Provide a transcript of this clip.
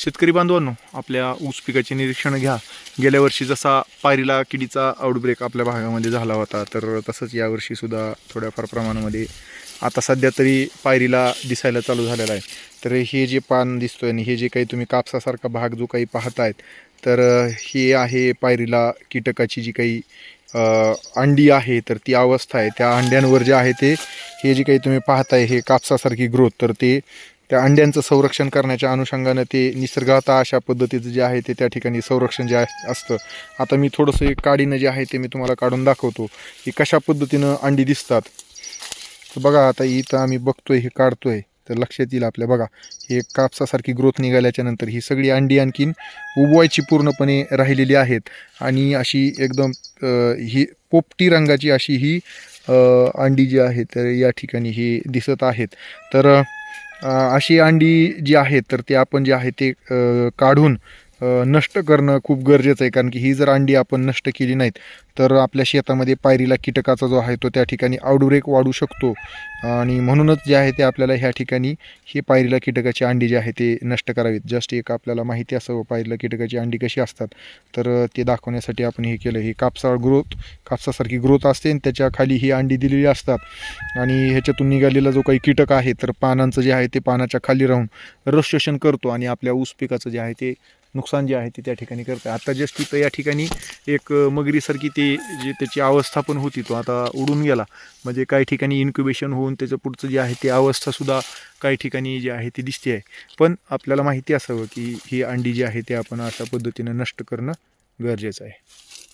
शेतकरी बांधवांनो, आपल्या ऊस पिकाचे निरीक्षण घ्या. गेल्या वर्षी जसा पायरीला किडीचा आउटब्रेक आपल्या भागामध्ये झाला होता, तर तसंच यावर्षीसुद्धा थोड्याफार प्रमाणामध्ये आता सध्या तरी पायरीला दिसायला चालू झालेला आहे. तर हे जे पान दिसतोय आणि हे जे काही तुम्ही कापसासारखा भाग जो काही पाहतायत, तर हे आहे पायरीला कीटकाची जी काही अंडी आहे, तर ती अवस्था आहे. त्या अंड्यांवर जे आहे ते हे जे काही तुम्ही पाहताय हे कापसासारखी ग्रोथ, तर ते त्या अंड्यांचं संरक्षण करण्याच्या अनुषंगानं ते निसर्गात अशा पद्धतीचं जे आहे ते त्या ठिकाणी संरक्षण जे असतं. आता मी थोडंसं एक काडीनं जे आहे ते मी तुम्हाला काढून दाखवतो की कशा पद्धतीनं अंडी दिसतात. तर बघा, आता इथं आम्ही बघतोय, हे काढतोय तर लक्षात येईल आपल्या. बघा, हे कापसासारखी ग्रोथ निघाल्याच्या नंतर ही सगळी अंडी आणखीन उबवायची पूर्णपणे राहिलेली आहेत आणि अशी एकदम ही पोपटी रंगाची अशी ही अंडी जी आहे तर या ठिकाणी ही दिसत आहेत. तर अशी अंडी जी आहेत तर ते आपण जे आहे ते काढून नष्ट करणं खूप गरजेचं आहे. कारण की ही जर अंडी आपण नष्ट केली नाहीत तर आपल्या शेतामध्ये पायरीला कीटकाचा जो आहे तो त्या ठिकाणी आउटब्रेक वाढू शकतो. आणि म्हणूनच जे आहे ते आपल्याला ह्या ठिकाणी ही पायरीला कीटकाची अंडी जी आहे ते नष्ट करावीत. जस्ट एक आपल्याला माहिती असावं पायरीला कीटकाची अंडी कशी असतात, तर ते दाखवण्यासाठी आपण हे केलं. ही कापसासारखी ग्रोथ असते आणि त्याच्या खाली ही अंडी दिलेली असतात आणि ह्याच्यातून निघालेला जो काही कीटक आहे तर पानांचं जे आहे ते पानाच्या खाली राहून रस शोषण करतो आणि आपल्या ऊस पिकाचं जे आहे ते नुकसान जे आहे ते त्या ठिकाणी करतं. आता जस्ट तिथं या ठिकाणी एक मगरीसारखी ते जे त्याची अवस्था पण होती, तो आता उडून गेला. म्हणजे काही ठिकाणी इन्क्युबेशन होऊन त्याचं पुढचं जे आहे ते अवस्थासुद्धा काही ठिकाणी जी आहे ती दिसते आहे. पण आपल्याला माहिती असावं की ही अंडी जी आहे ते आपण अशा पद्धतीनं नष्ट करणं गरजेचं आहे.